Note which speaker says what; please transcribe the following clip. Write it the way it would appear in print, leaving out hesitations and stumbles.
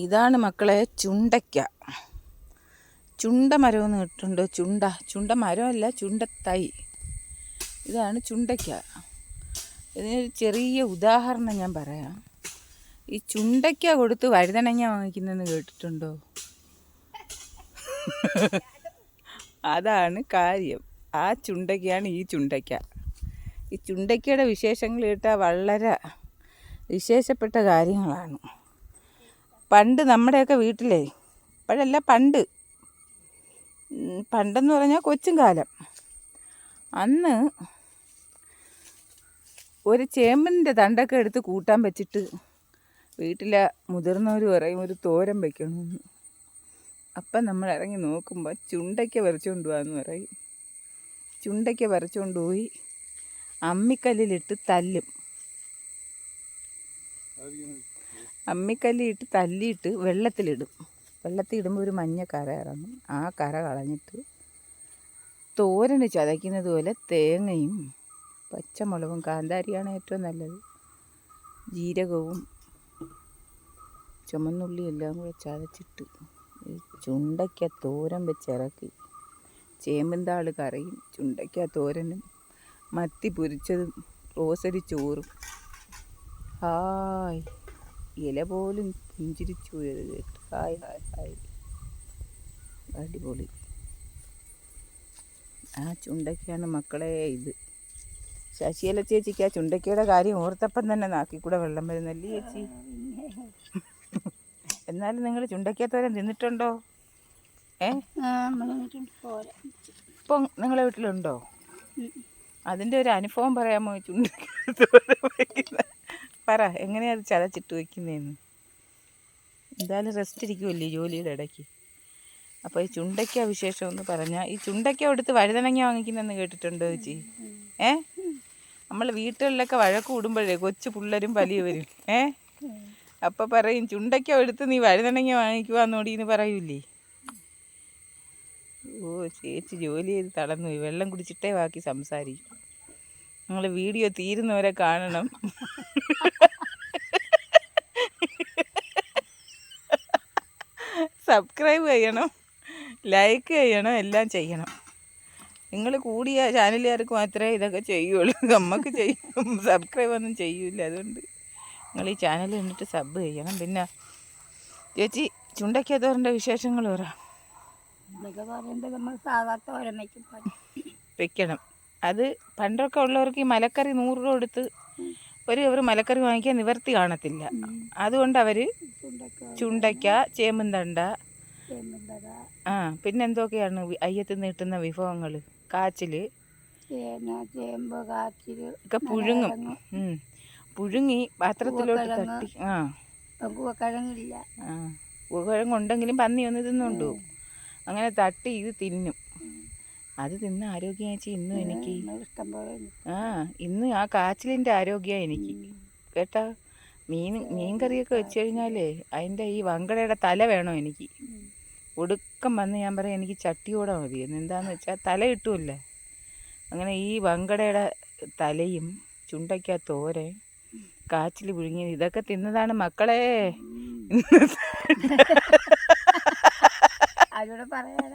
Speaker 1: ഇതാണ് മക്കളെ ചുണ്ടയ്ക്ക. ചുണ്ട മരമെന്ന് കേട്ടിട്ടുണ്ടോ? ചുണ്ട മരമല്ല, ചുണ്ടത്തൈ. ഇതാണ് ചുണ്ടയ്ക്ക. ഇതിനൊരു ചെറിയ ഉദാഹരണം ഞാൻ പറയാം. ഈ ചുണ്ടയ്ക്ക കൊടുത്ത് വഴുതനങ്ങ വാങ്ങിക്കുന്നതെന്ന് കേട്ടിട്ടുണ്ടോ? അതാണ് കാര്യം. ആ ചുണ്ടയ്ക്കയാണ് ഈ ചുണ്ടയ്ക്ക. ഈ ചുണ്ടയ്ക്കയുടെ വിശേഷങ്ങൾ കേട്ടാൽ വളരെ വിശേഷപ്പെട്ട കാര്യങ്ങളാണ്. പണ്ട് നമ്മുടെയൊക്കെ വീട്ടിലേ, ഇപ്പോഴല്ല പണ്ടെന്ന് പറഞ്ഞാൽ കൊച്ചും കാലം, അന്ന് ഒരു ചേമ്പിൻ്റെ തണ്ടൊക്കെ എടുത്ത് കൂട്ടാൻ വെച്ചിട്ട് വീട്ടിലെ മുതിർന്നവർ പറയും ഒരു തോരൻ വയ്ക്കണമെന്ന്. അപ്പം നമ്മൾ ഇറങ്ങി നോക്കുമ്പോൾ ചുണ്ടയ്ക്ക പറിച്ചുകൊണ്ട് പോകാമെന്ന് പറയും. ചുണ്ടയ്ക്ക പറിച്ചുകൊണ്ട് പോയി അമ്മിക്കല്ലിലിട്ട് തല്ലും. അമ്മിക്കല്ലിട്ട് തല്ലിയിട്ട് വെള്ളത്തിലിടും. വെള്ളത്തിലിടുമ്പോൾ ഒരു മഞ്ഞ കര ഇറങ്ങും. ആ കര കളഞ്ഞിട്ട് തോരന് ചതയ്ക്കുന്നത് പോലെ തേങ്ങയും പച്ചമുളകും, കാന്താരിയാണ് ഏറ്റവും നല്ലത്, ജീരകവും ചുമന്നുള്ളി എല്ലാം കൂടെ ചതച്ചിട്ട് ഈ ചുണ്ടയ്ക്ക തോരൻ വെച്ചിറക്കി. ചേമ്പിൻതാൾ കറിയും ചുണ്ടയ്ക്ക തോരനും മത്തി പൊരിച്ചതും റോസരി ചോറും. ഹായ്, ഇല പോലും പുഞ്ചിരിച്ചു പോയത് കേട്ട്. ഹായ് ഹായ് ഹായ്, അടിപൊളി. ആ ചുണ്ടയ്ക്കാണ് മക്കളെ ഇത്. ശശിയല ചേച്ചിക്ക് ആ ചുണ്ടയ്ക്കയുടെ കാര്യം ഓർത്തപ്പം തന്നെ നാക്കിക്കൂടെ വെള്ളം വരുന്നല്ലേ ചേച്ചി? എന്നാലും നിങ്ങൾ ചുണ്ടയ്ക്കത്തോരൻ തിന്നിട്ടുണ്ടോ? ഇപ്പം നിങ്ങളെ വീട്ടിലുണ്ടോ? അതിൻ്റെ ഒരു അനുഭവം പറയാമോ? ചുണ്ടയ്ക്കത്തോരൻ വയ്ക്കുന്നത് പറ, എങ്ങനെയാണ് അത് ചതച്ചിട്ട് വയ്ക്കുന്നതെന്ന്. എന്തായാലും റെസ്റ്റ് ഇരിക്കുമല്ലേ ജോലിയുടെ ഇടയ്ക്ക്. അപ്പോൾ ഈ ചുണ്ടയ്ക്ക വിശേഷം എന്ന് പറഞ്ഞാൽ, ഈ ചുണ്ടയ്ക്ക എടുത്ത് വഴുതനങ്ങ വാങ്ങിക്കുന്നതെന്ന് കേട്ടിട്ടുണ്ടോ ചേച്ചി? നമ്മൾ വീട്ടുകളിലൊക്കെ വഴക്ക് കൂടുമ്പോഴേ കൊച്ചു പിള്ളേരും വലിയവരും അപ്പം പറയും ചുണ്ടയ്ക്ക എടുത്ത് നീ വഴുതനങ്ങ വാങ്ങിക്കുവാന്നോടി എന്ന് പറയൂലേ? ഓ, ചേച്ചി ജോലി ചെയ്ത് തളർന്നു പോയി. വെള്ളം കുടിച്ചിട്ടേ ബാക്കി സംസാരിക്കും. നിങ്ങൾ വീഡിയോ തീരുന്നവരെ കാണണം. സബ്സ്ക്രൈബ് ചെയ്യണം, ലൈക്ക് ചെയ്യണം, എല്ലാം ചെയ്യണം. നിങ്ങൾ കൂടിയ ചാനലുകാർക്ക് മാത്രമേ ഇതൊക്കെ ചെയ്യുള്ളൂ. നമുക്ക് ചെയ്യും, സബ്സ്ക്രൈബ് ഒന്നും ചെയ്യൂല. അതുകൊണ്ട് നിങ്ങൾ ഈ ചാനൽ കണ്ടിട്ട് സബ് ചെയ്യണം. പിന്നെ ചേച്ചി ചുണ്ടയ്ക്ക തോരൻ്റെ വിശേഷങ്ങൾ പറ. വെക്കണം. അത് പണ്ടൊക്കെ ഉള്ളവർക്ക് ഈ മലക്കറി 100 രൂപ കൊടുത്ത് ഒരു മലക്കറി വാങ്ങിക്കാൻ നിവർത്തി കാണത്തില്ല. അതുകൊണ്ട് അവർ ചുണ്ടയ്ക്ക, ചേമ്പുംതണ്ട, പിന്നെന്തൊക്കെയാണ് അയ്യത്ത് നീട്ടുന്ന വിഭവങ്ങൾ, കാച്ചിൽ ഒക്കെ പുഴുങ്ങും. പുഴുങ്ങി പാത്രത്തിലോട്ട് തട്ടി. ഉരുളക്കിഴങ്ങുണ്ടെങ്കിലും പന്നി ഒന്ന് തിന്നുകൊണ്ടു. അങ്ങനെ തട്ടി ഇത് തിന്നും. അത് തിന്ന ആരോഗ്യം ചേച്ചി ഇന്നും എനിക്ക്. ഇന്ന് ആ കാച്ചിലിൻ്റെ ആരോഗ്യമാണ് എനിക്ക് കേട്ടാ. മീൻ കറിയൊക്കെ വെച്ച് കഴിഞ്ഞാലേ അതിൻ്റെ ഈ വങ്കടയുടെ തല വേണം എനിക്ക്. ഒടുക്കം വന്ന് ഞാൻ പറയും എനിക്ക് ചട്ടിയോടെ മതിയെന്ന്. എന്താണെന്ന് വെച്ചാൽ തല കിട്ടുമല്ലേ. അങ്ങനെ ഈ വങ്കടയുടെ തലയും ചുണ്ടയ്ക്ക തോരൻ, കാച്ചിൽ പുഴുങ്ങിയത്, ഇതൊക്കെ തിന്നതാണ് മക്കളെ.
Speaker 2: അതിലൂടെ പറയാ